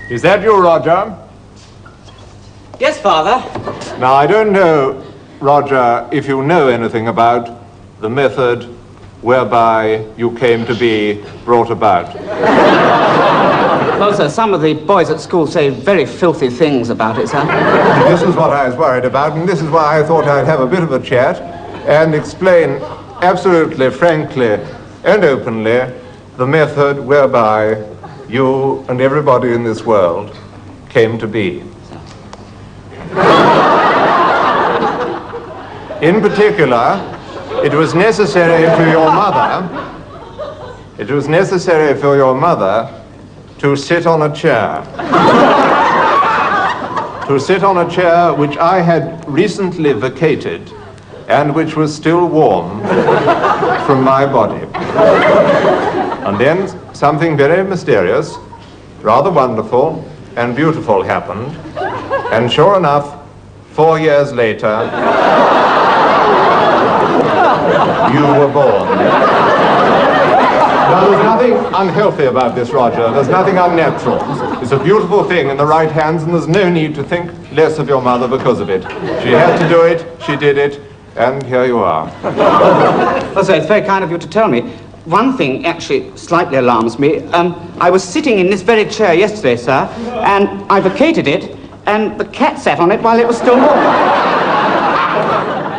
Is that you, Roger? Yes, Father. Now, I don't know, Roger, if you know anything about the method whereby you came to be brought about. Well, sir, some of the boys at school say very filthy things about it, sir. This is what I was worried about, and this is why I thought I'd have a bit of a chat and explain absolutely, frankly, and openly the method whereby you and everybody in this world came to be. In particular, it was necessary for your mother to sit on a chair. To sit on a chair which I had recently vacated and which was still warm from my body. And then something very mysterious, rather wonderful and beautiful happened. And sure enough, 4 years later, you were born. Now, there's nothing unhealthy about this, Roger. There's nothing unnatural. It's a beautiful thing in the right hands, and there's no need to think less of your mother because of it. She had to do it, she did it, and here you are. Well, sir, it's very kind of you to tell me. One thing actually slightly alarms me. I was sitting in this very chair yesterday, sir, and I vacated it, and the cat sat on it while it was still warm.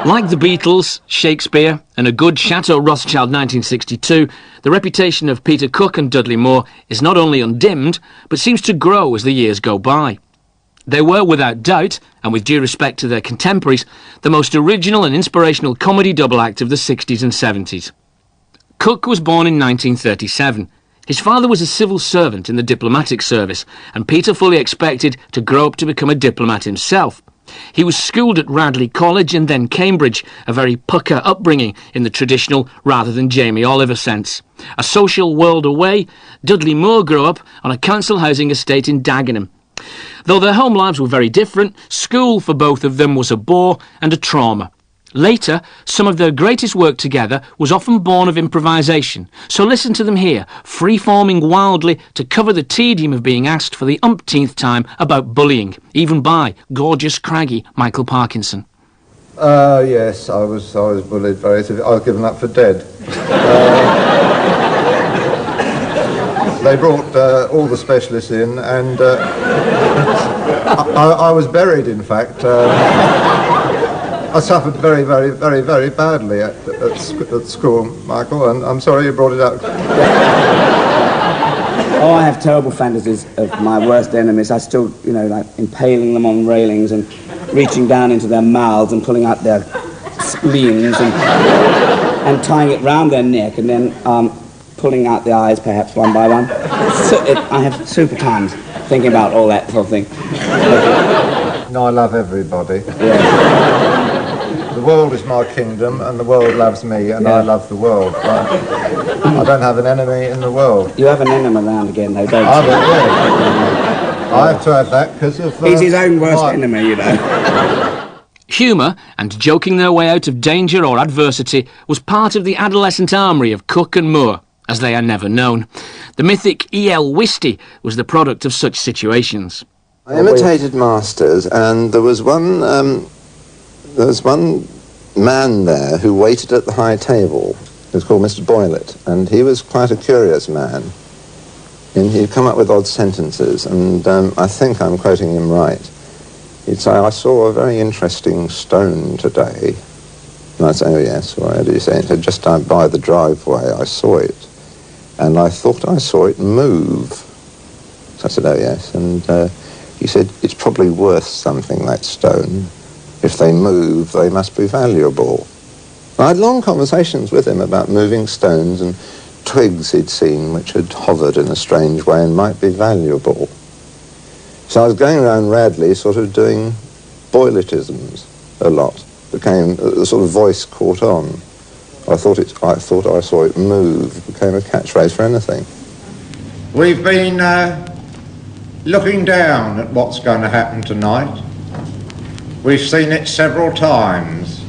Like the Beatles, Shakespeare, and a good Chateau Rothschild 1962, the reputation of Peter Cook and Dudley Moore is not only undimmed, but seems to grow as the years go by. They were, without doubt, and with due respect to their contemporaries, the most original and inspirational comedy double act of the 60s and 70s. Cook was born in 1937. His father was a civil servant in the diplomatic service, and Peter fully expected to grow up to become a diplomat himself. He was schooled at Radley College and then Cambridge, a very pucker upbringing in the traditional rather than Jamie Oliver sense. A social world away, Dudley Moore grew up on a council housing estate in Dagenham. Though their home lives were very different, school for both of them was a bore and a trauma. Later, some of their greatest work together was often born of improvisation, so listen to them here, free-forming wildly to cover the tedium of being asked for the umpteenth time about bullying, even by gorgeous, craggy Michael Parkinson. Yes, I was bullied very severely. I was given up for dead. They brought all the specialists in, and I was buried, in fact. I suffered very, very, very, very badly at school, Michael, and I'm sorry you brought it up. Oh, I have terrible fantasies of my worst enemies. I still, like impaling them on railings and reaching down into their mouths and pulling out their spleens and tying it round their neck and then pulling out the eyes, perhaps, one by one. I have super times thinking about all that sort of thing. No, I love everybody. Yeah. The world is my kingdom, and the world loves me, and I love the world. But I don't have an enemy in the world. You have an enemy around again, though, don't you? I have to have that because of... He's his own worst enemy, Humour and joking their way out of danger or adversity was part of the adolescent armoury of Cook and Moore, as they are never known. The mythic E.L. Whisty was the product of such situations. I imitated masters, and there was one man there who waited at the high table. He was called Mr. Boylett, and he was quite a curious man. And he'd come up with odd sentences, and I think I'm quoting him right. He'd say, "I saw a very interesting stone today." And I'd say, "Oh yes, why do you say it?" He said, "Just down by the driveway, I saw it. And I thought I saw it move." So I said, "Oh yes." And he said, "It's probably worth something, that stone. If they move, they must be valuable." And I had long conversations with him about moving stones and twigs he'd seen which had hovered in a strange way and might be valuable. So I was going around Radley sort of doing Boylettisms a lot. Became the sort of voice caught on. I thought I saw it move. It became a catchphrase for anything. We've been looking down at what's going to happen tonight. We've seen it several times.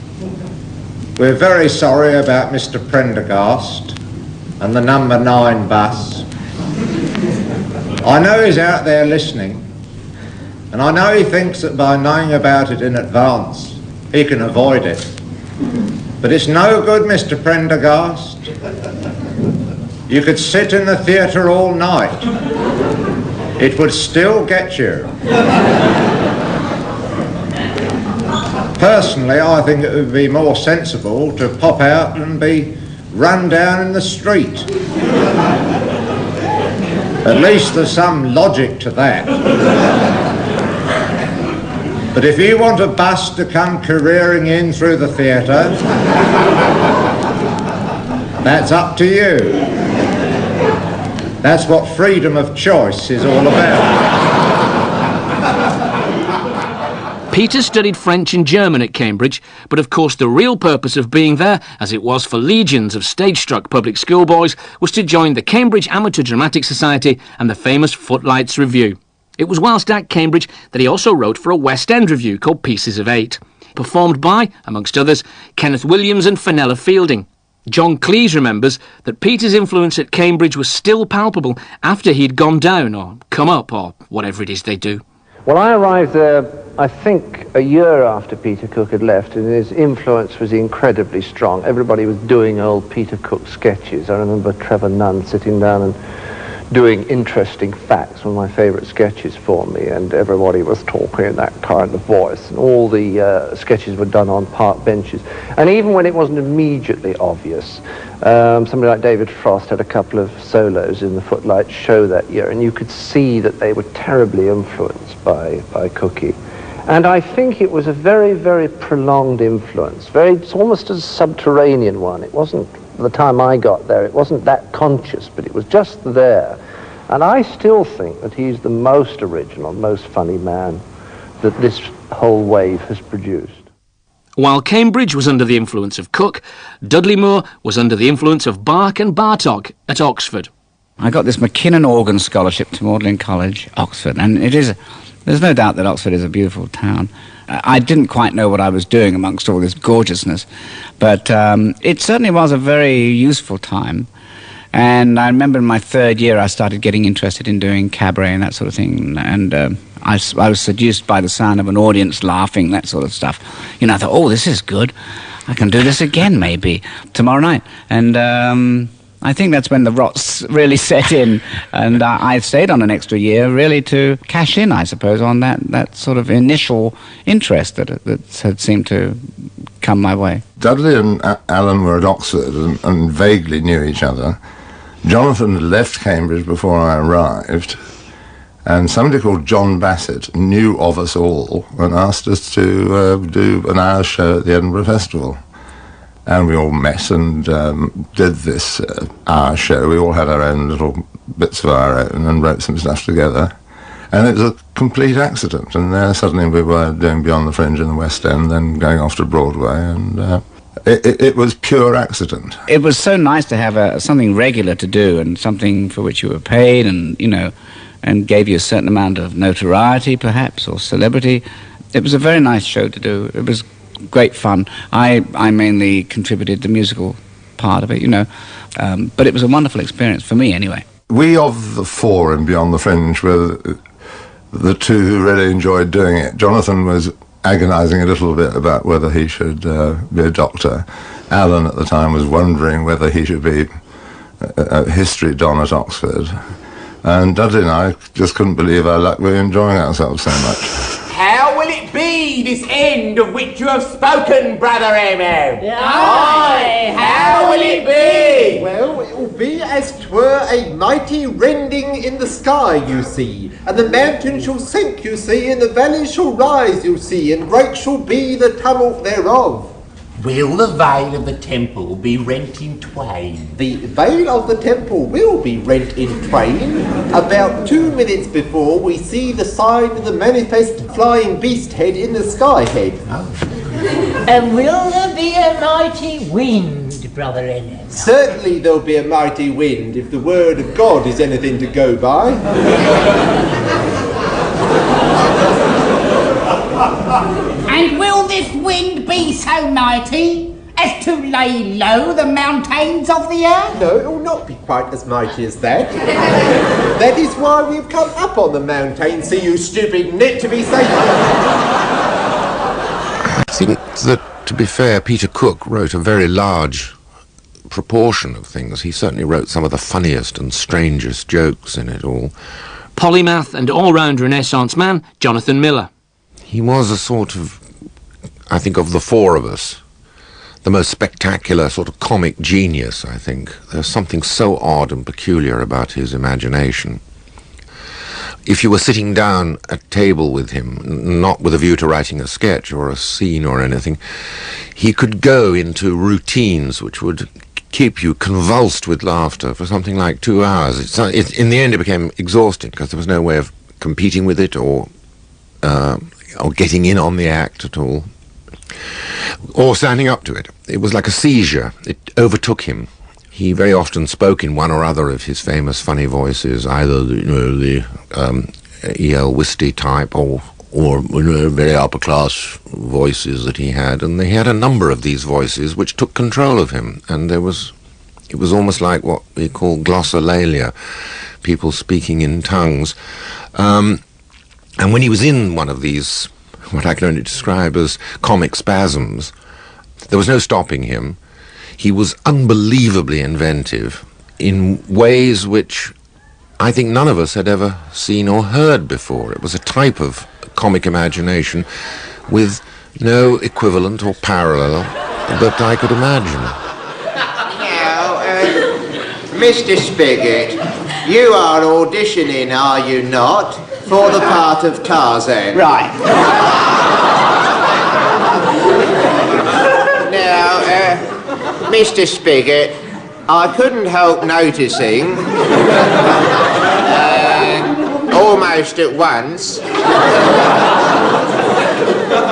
We're very sorry about Mr. Prendergast and the number 9 bus. I know he's out there listening, and I know he thinks that by knowing about it in advance, he can avoid it. But it's no good, Mr. Prendergast. You could sit in the theatre all night. It would still get you. Personally, I think it would be more sensible to pop out and be run down in the street. At least there's some logic to that. But if you want a bus to come careering in through the theatre, that's up to you. That's what freedom of choice is all about. Peter studied French and German at Cambridge, but of course the real purpose of being there, as it was for legions of stage-struck public schoolboys, was to join the Cambridge Amateur Dramatic Society and the famous Footlights Revue. It was whilst at Cambridge that he also wrote for a West End revue called Pieces of Eight, performed by, amongst others, Kenneth Williams and Fenella Fielding. John Cleese remembers that Peter's influence at Cambridge was still palpable after he'd gone down, or come up, or whatever it is they do. Well, I arrived there, I think, a year after Peter Cook had left, and his influence was incredibly strong. Everybody was doing old Peter Cook sketches. I remember Trevor Nunn sitting down and doing Interesting Facts, one of my favourite sketches for me, and everybody was talking in that kind of voice, and all the sketches were done on park benches. And even when it wasn't immediately obvious, somebody like David Frost had a couple of solos in the Footlights show that year, and you could see that they were terribly influenced by Cookie. And I think it was a very, very prolonged influence, it's almost a subterranean one. It wasn't, by the time I got there, it wasn't that conscious, but it was just there. And I still think that he's the most original, most funny man that this whole wave has produced. While Cambridge was under the influence of Cook, Dudley Moore was under the influence of Bach and Bartók at Oxford. I got this Mackinnon Organ Scholarship to Magdalen College, Oxford, and there's no doubt that Oxford is a beautiful town. I didn't quite know what I was doing amongst all this gorgeousness, but it certainly was a very useful time. And I remember in my third year I started getting interested in doing cabaret and that sort of thing, and I was seduced by the sound of an audience laughing, that sort of stuff. You know, I thought, oh, this is good. I can do this again maybe tomorrow night. And I think that's when the rots really set in, and I stayed on an extra year really to cash in, I suppose, on that sort of initial interest that had seemed to come my way. Dudley and Alan were at Oxford and vaguely knew each other. Jonathan had left Cambridge before I arrived, and somebody called John Bassett knew of us all and asked us to do an hour show at the Edinburgh Festival. And we all met and did this hour show. We all had our own little bits of our own and wrote some stuff together. And it was a complete accident. And then suddenly we were doing Beyond the Fringe in the West End, then going off to Broadway. And it was pure accident. It was so nice to have something regular to do and something for which you were paid and, you know, and gave you a certain amount of notoriety, perhaps, or celebrity. It was a very nice show to do. It was great fun. I mainly contributed the musical part of it, you know, but it was a wonderful experience for me anyway. We of the four in Beyond the Fringe were the two who really enjoyed doing it. Jonathan was agonising a little bit about whether he should be a doctor. Alan at the time was wondering whether he should be a history don at Oxford. And Dudley and I just couldn't believe our luck. We were enjoying ourselves so much. How will it be, this end of which you have spoken, Brother M.M.? Aye, how will it be? Well, it will be as 'twere a mighty rending in the sky, you see, and the mountain shall sink, you see, and the valley shall rise, you see, and great shall be the tumult thereof. Will the veil of the temple be rent in twain? The veil of the temple will be rent in twain about 2 minutes before we see the sign of the manifest flying beast head in the sky head. And will there be a mighty wind, Brother Ellen? Certainly there'll be a mighty wind if the word of God is anything to go by. And will this wind be so mighty as to lay low the mountains of the earth? No, it will not be quite as mighty as that. That is why we've come up on the mountain, so you stupid nit, to be safe. I think that, to be fair, Peter Cook wrote a very large proportion of things. He certainly wrote some of the funniest and strangest jokes in it all. Polymath and all-round Renaissance man, Jonathan Miller. He was a sort of, I think, of the four of us, the most spectacular sort of comic genius, I think. There's something so odd and peculiar about his imagination. If you were sitting down at table with him, not with a view to writing a sketch or a scene or anything, he could go into routines which would keep you convulsed with laughter for something like 2 hours. In the end, it became exhausting because there was no way of competing with it or getting in on the act at all, or standing up to it. It was like a seizure. It overtook him. He very often spoke in one or other of his famous funny voices, either the E.L. Whisty type or very upper-class voices that he had, and he had a number of these voices which took control of him, and it was almost like what we call glossolalia, people speaking in tongues. And when he was in one of these, what I can only describe as comic spasms, there was no stopping him. He was unbelievably inventive in ways which I think none of us had ever seen or heard before. It was a type of comic imagination with no equivalent or parallel that I could imagine. Now, Mr. Spigot, you are auditioning, are you not, for the part of Tarzan? Right. Now, Mr. Spigot, I couldn't help noticing, almost at once,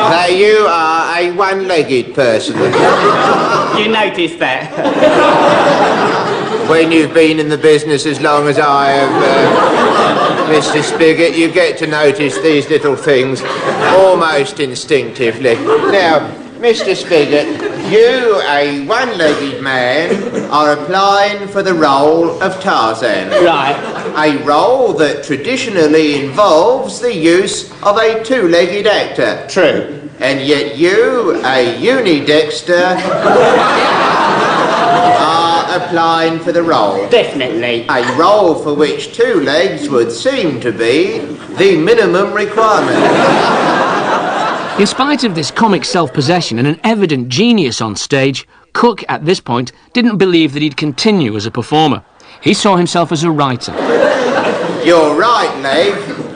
that you are a one-legged person. You noticed that? When you've been in the business as long as I have, Mr. Spigot, you get to notice these little things almost instinctively. Now, Mr. Spigot, you, a one-legged man, are applying for the role of Tarzan. Right. A role that traditionally involves the use of a two-legged actor. True. And yet you, a unidexter, are applying for the role. Definitely. A role for which 2 legs would seem to be the minimum requirement. In spite of this comic self-possession and an evident genius on stage, Cook, at this point, didn't believe that he'd continue as a performer. He saw himself as a writer. Your right leg,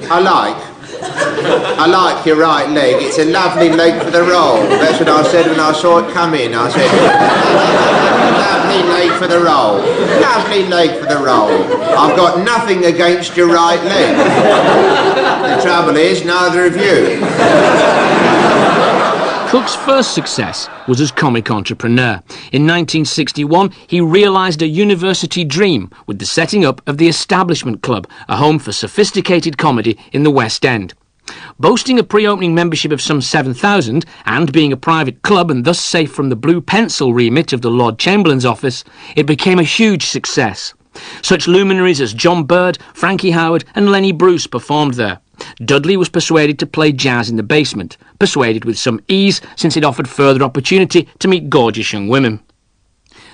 I like. I like your right leg. It's a lovely leg for the role. That's what I said when I saw it come in. I said, lovely leg for the role. Lovely leg for the role. I've got nothing against your right leg. The trouble is, neither of you. Cook's first success was as comic entrepreneur. In 1961, he realised a university dream with the setting up of the Establishment Club, a home for sophisticated comedy in the West End. Boasting a pre-opening membership of some 7,000 and being a private club and thus safe from the blue pencil remit of the Lord Chamberlain's office, it became a huge success. Such luminaries as John Bird, Frankie Howerd and Lenny Bruce performed there. Dudley was persuaded to play jazz in the basement, persuaded with some ease since it offered further opportunity to meet gorgeous young women.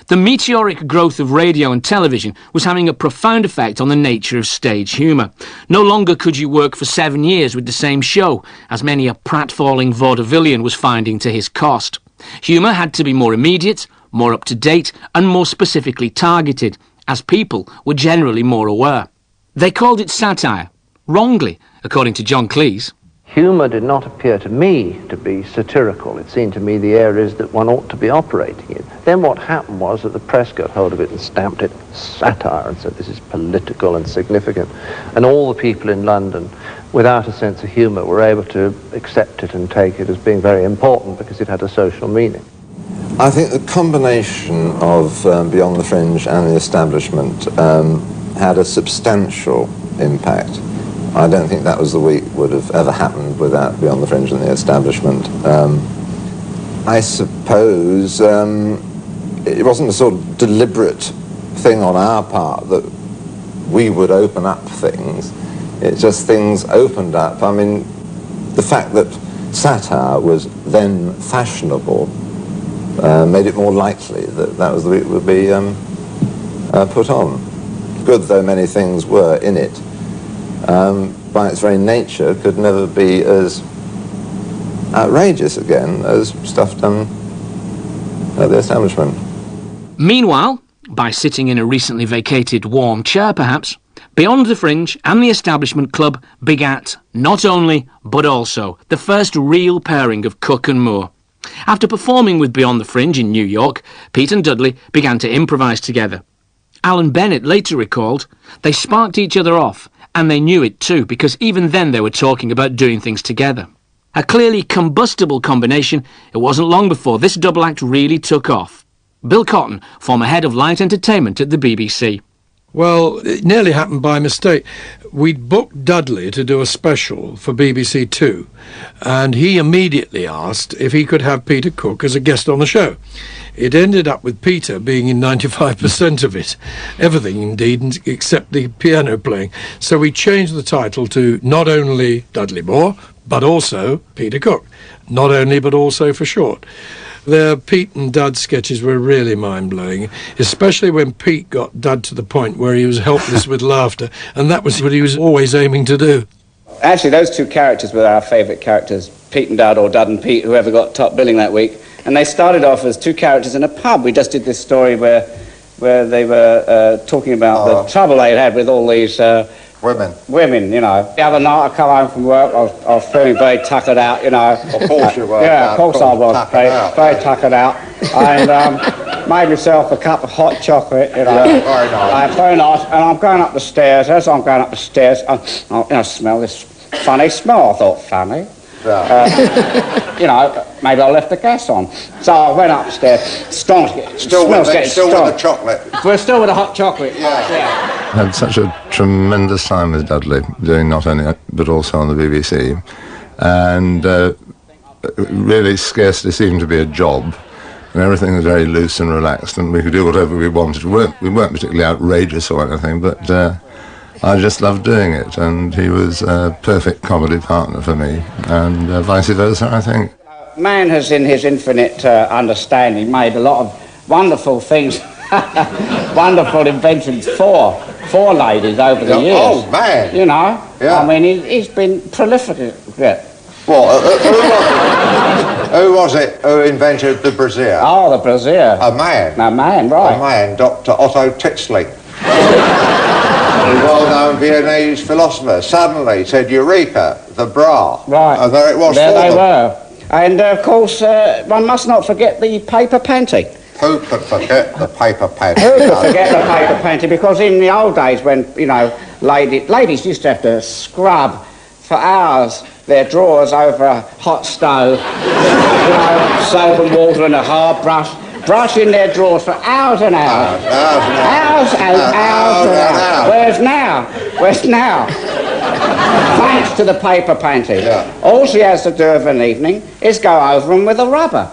The meteoric growth of radio and television was having a profound effect on the nature of stage humour. No longer could you work for 7 years with the same show, as many a pratfalling vaudevillian was finding to his cost. Humour had to be more immediate, more up-to-date and more specifically targeted, as people were generally more aware. They called it satire, wrongly, according to John Cleese. Humour did not appear to me to be satirical. It seemed to me the areas that one ought to be operating in. Then what happened was that the press got hold of it and stamped it satire and said this is political and significant. And all the people in London, without a sense of humour, were able to accept it and take it as being very important because it had a social meaning. I think the combination of Beyond the Fringe and the Establishment had a substantial impact. I don't think that was the week would have ever happened without Beyond the Fringe and the Establishment. I suppose it wasn't a sort of deliberate thing on our part that we would open up things. It's just things opened up. I mean, the fact that satire was then fashionable made it more likely that that was the way it would be put on. Good though many things were in it, by its very nature could never be as outrageous again as stuff done at the establishment. Meanwhile, by sitting in a recently vacated warm chair perhaps, Beyond the Fringe and the Establishment Club begat, not only, but also, the first real pairing of Cook and Moore. After performing with Beyond the Fringe in New York, Pete and Dudley began to improvise together. Alan Bennett later recalled, they sparked each other off, and they knew it too, because even then they were talking about doing things together. A clearly combustible combination, it wasn't long before this double act really took off. Bill Cotton, former head of light entertainment at the BBC. Well, it nearly happened by mistake. We'd booked Dudley to do a special for BBC Two, and he immediately asked if he could have Peter Cook as a guest on the show. It ended up with Peter being in 95% of it, everything indeed except the piano playing. So we changed the title to not only Dudley Moore, but also Peter Cook. Not only, but also for short. The Pete and Dud sketches were really mind-blowing, especially when Pete got Dud to the point where he was helpless with laughter, and that was what he was always aiming to do. Actually, those two characters were our favourite characters, Pete and Dud, or Dud and Pete, whoever got top billing that week. And they started off as two characters in a pub. We just did this story where they were talking about the trouble they'd had with all these... Women, you know. The other night I come home from work, I was feeling very tuckered out, you know. Of course you were. Yeah, of course I was. Very tuckered out. And made myself a cup of hot chocolate, you know. Yeah, very nice. Very nice. And I'm going up the stairs. As I'm going up the stairs, I smell this funny smell. I thought, funny? Yeah. You know, maybe I left the gas on. So I went upstairs. Still with the chocolate. We're still with the hot chocolate. Yeah. I had such a tremendous time with Dudley, doing not only but also on the BBC, and really scarcely seemed to be a job, and everything was very loose and relaxed, and we could do whatever we wanted. We weren't particularly outrageous or anything, but I just loved doing it, and he was a perfect comedy partner for me, and vice versa, I think. Man has, in his infinite understanding, made a lot of wonderful things, wonderful inventions for ladies over the years. Oh, man! You know? Yeah. I mean, he's been prolific. Yeah. Well, who was it who invented the brassiere? Oh, the brassiere. A man. A man, right. A man, Dr. Otto Titzling. A well-known Viennese philosopher suddenly said, Eureka, the bra. Right. And there it was. There they were. And, of course, one must not forget the paper panty. Who could forget the paper panty? Who could forget the paper panty? Because in the old days when, you know, ladies used to have to scrub for hours their drawers over a hot stove, you know, soap and water and a hard brush, brushing their drawers for hours and hours. Hours and hours. Whereas now? Thanks to the paper panty. Yeah. All she has to do of an evening is go over them with a rubber.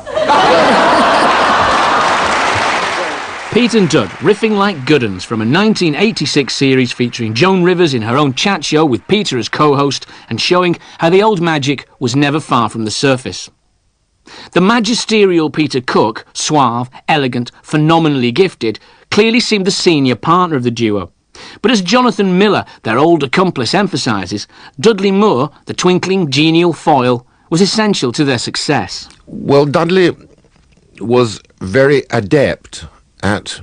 Pete and Dud, riffing like good uns from a 1986 series featuring Joan Rivers in her own chat show with Peter as co-host and showing how the old magic was never far from the surface. The magisterial Peter Cook, suave, elegant, phenomenally gifted, clearly seemed the senior partner of the duo. But as Jonathan Miller, their old accomplice, emphasises, Dudley Moore, the twinkling, genial foil, was essential to their success. Well, Dudley was very adept at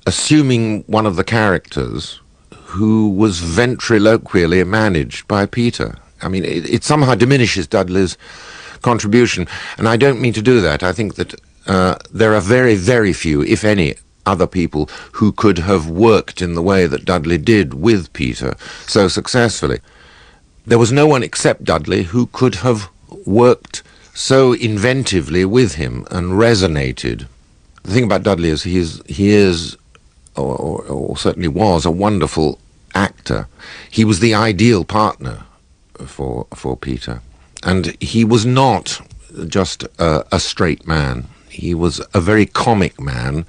assuming one of the characters who was ventriloquially managed by Peter. I mean, it somehow diminishes Dudley's contribution, and I don't mean to do that. I think that there are very, very few, if any, other people who could have worked in the way that Dudley did with Peter so successfully. There was no one except Dudley who could have worked so inventively with him and resonated. The thing about Dudley is he is, or certainly was, a wonderful actor. He was the ideal partner for Peter. And he was not just a straight man. He was a very comic man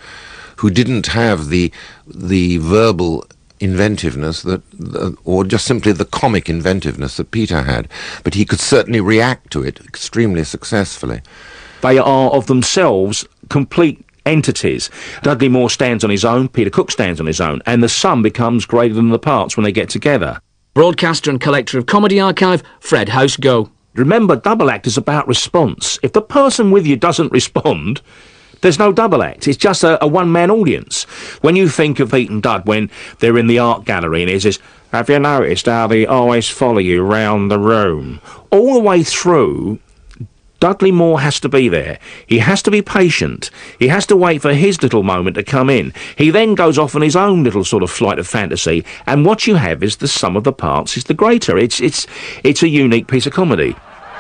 who didn't have the verbal inventiveness or just simply the comic inventiveness that Peter had, but he could certainly react to it extremely successfully. They are of themselves complete entities. Dudley Moore stands on his own, Peter Cook stands on his own, and the sum becomes greater than the parts when they get together. Broadcaster and collector of Comedy Archive, Fred House-Go. Remember, double act is about response. If the person with you doesn't respond, there's no double act. It's just a one-man audience. When you think of Pete and Dud when they're in the art gallery and he says, "Have you noticed how the eyes follow you round the room?" All the way through, Dudley Moore has to be there. He has to be patient. He has to wait for his little moment to come in. He then goes off on his own little sort of flight of fantasy, and what you have is the sum of the parts is the greater. It's a unique piece of comedy.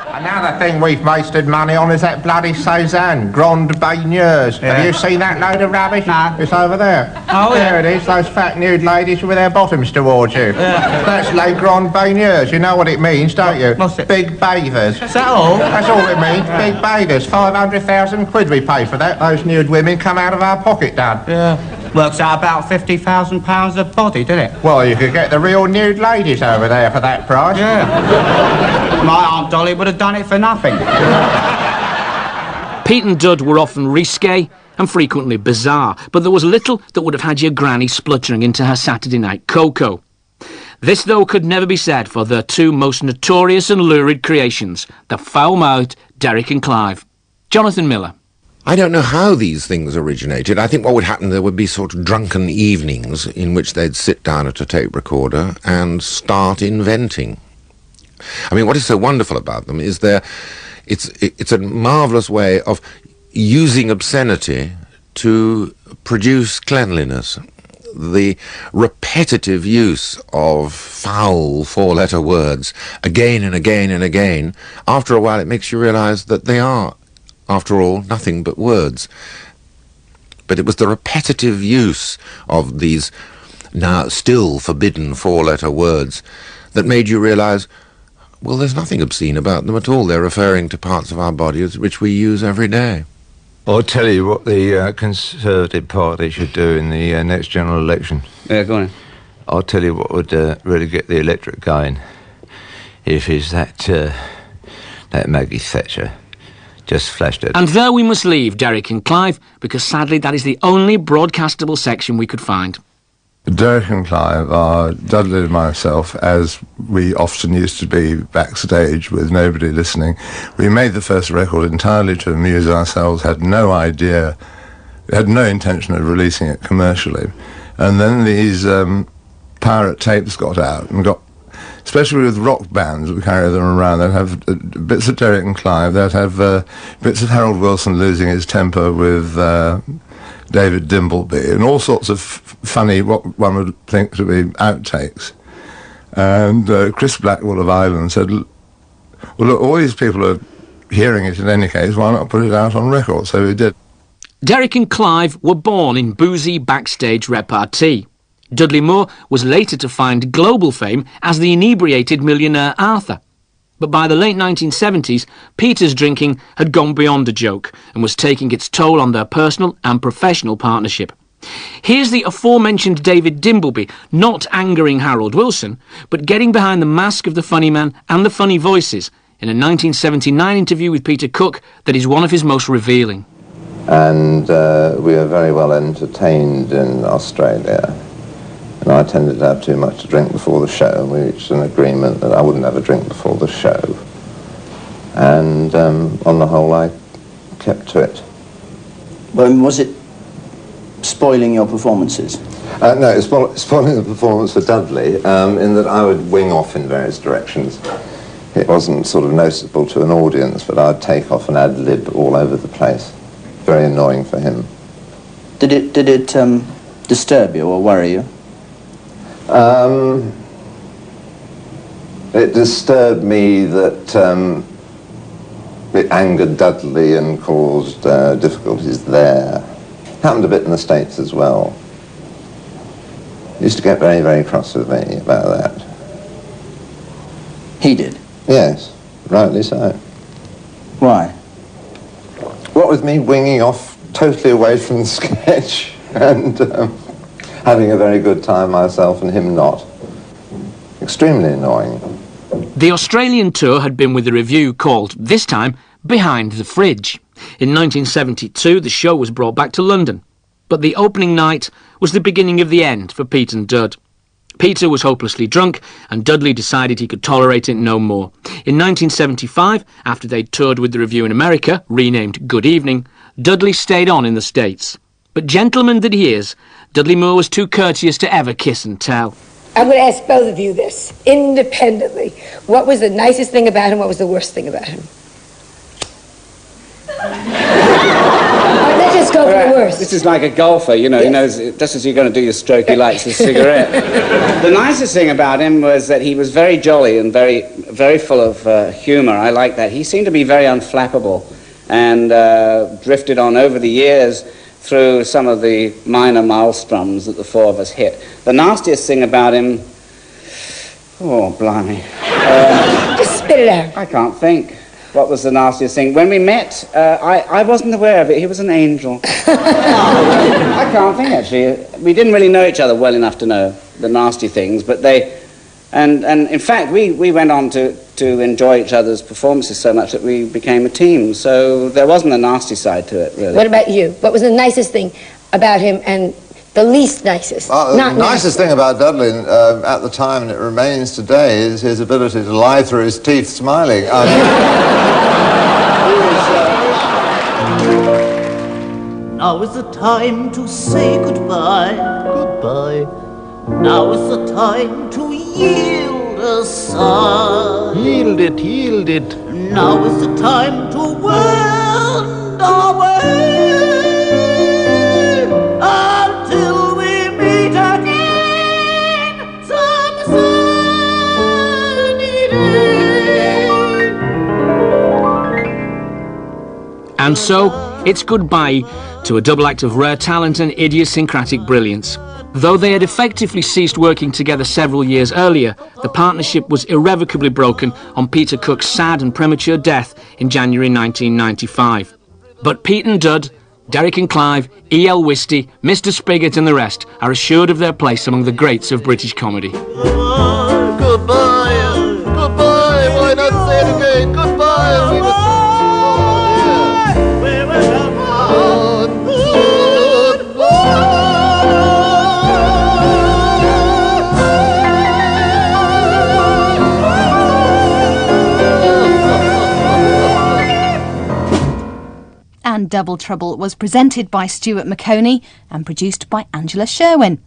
Another thing we've wasted money on is that bloody Cézanne, Grande Baigneurs. Yeah. Have you seen that load of rubbish? No. It's over there. Oh, There yeah. it is, those fat nude ladies with their bottoms towards you. Yeah. That's Les Grandes Baigneurs. You know what it means, don't you? What's it? Big bathers. Is that all? That's all it means, big bathers. 500,000 quid we pay for that. Those nude women come out of our pocket, Dad. Yeah. Works out about £50,000 a body, doesn't it? Well, you could get the real nude ladies over there for that price. Yeah. My Aunt Dolly would have done it for nothing. Pete and Dud were often risque and frequently bizarre, but there was little that would have had your granny spluttering into her Saturday night cocoa. This, though, could never be said for their two most notorious and lurid creations, the foul-mouthed Derek and Clive. Jonathan Miller. I don't know how these things originated. I think what would happen, there would be sort of drunken evenings in which they'd sit down at a tape recorder and start inventing. I mean, what is so wonderful about them is it's a marvellous way of using obscenity to produce cleanliness. The repetitive use of foul four-letter words again and again and again, after a while it makes you realise that they are, after all, nothing but words. But it was the repetitive use of these now still forbidden four-letter words that made you realise, well, there's nothing obscene about them at all. They're referring to parts of our bodies which we use every day. I'll tell you what the Conservative Party should do in the next general election. Yeah, go on. I'll tell you what would really get the electorate going. If it's that Maggie Thatcher just flashed it. And there we must leave Derek and Clive, because sadly that is the only broadcastable section we could find. Derek and Clive are Dudley and myself, as we often used to be backstage with nobody listening. We made the first record entirely to amuse ourselves, had no idea, had no intention of releasing it commercially. And then these pirate tapes got out and got, especially with rock bands, we carry them around. They'd have bits of Derek and Clive, they'd have bits of Harold Wilson losing his temper with David Dimbleby, and all sorts of funny, what one would think to be outtakes. And Chris Blackwell of Ireland said, well, look, all these people are hearing it in any case, why not put it out on record? So we did. Derek and Clive were born in boozy backstage repartee. Dudley Moore was later to find global fame as the inebriated millionaire Arthur. But by the late 1970s, Peter's drinking had gone beyond a joke and was taking its toll on their personal and professional partnership. Here's the aforementioned David Dimbleby not angering Harold Wilson, but getting behind the mask of the funny man and the funny voices in a 1979 interview with Peter Cook that is one of his most revealing. And we were very well entertained in Australia. And I tended to have too much to drink before the show, and we reached an agreement that I wouldn't have a drink before the show. And on the whole, I kept to it. Well, was it spoiling your performances? No, it was spoiling the performance for Dudley, in that I would wing off in various directions. It wasn't sort of noticeable to an audience, but I'd take off and ad-lib all over the place. Very annoying for him. Did it disturb you or worry you? It disturbed me that it angered Dudley and caused difficulties there. Happened a bit in the States as well. He used to get very, very cross with me about that. He did? Yes, rightly so. Why? what with me winging off totally away from the sketch and having a very good time myself and him not. Extremely annoying. The Australian tour had been with a revue called, this time, Behind the Fridge. In 1972, the show was brought back to London. But the opening night was the beginning of the end for Pete and Dud. Peter was hopelessly drunk, and Dudley decided he could tolerate it no more. In 1975, after they'd toured with the revue in America, renamed Good Evening, Dudley stayed on in the States. But gentleman that he is, Dudley Moore was too courteous to ever kiss and tell. I'm going to ask both of you this, independently. What was the nicest thing about him? What was the worst thing about him? Let's just go for the worst. This is like a golfer, you know, he knows, just as you're going to do your stroke, he lights his cigarette. The nicest thing about him was that he was very jolly and very full of humour. I like that. He seemed to be very unflappable and drifted on over the years through some of the minor maelstroms that the four of us hit. The nastiest thing about him... Oh, blimey. Just spit it out. I can't think. What was the nastiest thing? When we met, I wasn't aware of it. He was an angel. I can't think, actually. We didn't really know each other well enough to know the nasty things, but they... And in fact, we went on to enjoy each other's performances so much that we became a team. So there wasn't a nasty side to it, really. What about you? What was the nicest thing about him and the least nicest? The nicest thing about Dudley at the time, and it remains today, is his ability to lie through his teeth smiling. Now is the time to say goodbye, goodbye. Now is the time to yield a sigh. Yield it, yield it. Now is the time to wend our way until we meet again some sunny day. And so, it's goodbye to a double act of rare talent and idiosyncratic brilliance. Though they had effectively ceased working together several years earlier, the partnership was irrevocably broken on Peter Cook's sad and premature death in January 1995. But Pete and Dud, Derek and Clive, E.L. Whisty, Mr. Spigot and the rest are assured of their place among the greats of British comedy. Goodbye, goodbye, why not say it again? Goodbye, we must... And Double Trouble was presented by Stuart Maconie and produced by Angela Sherwin.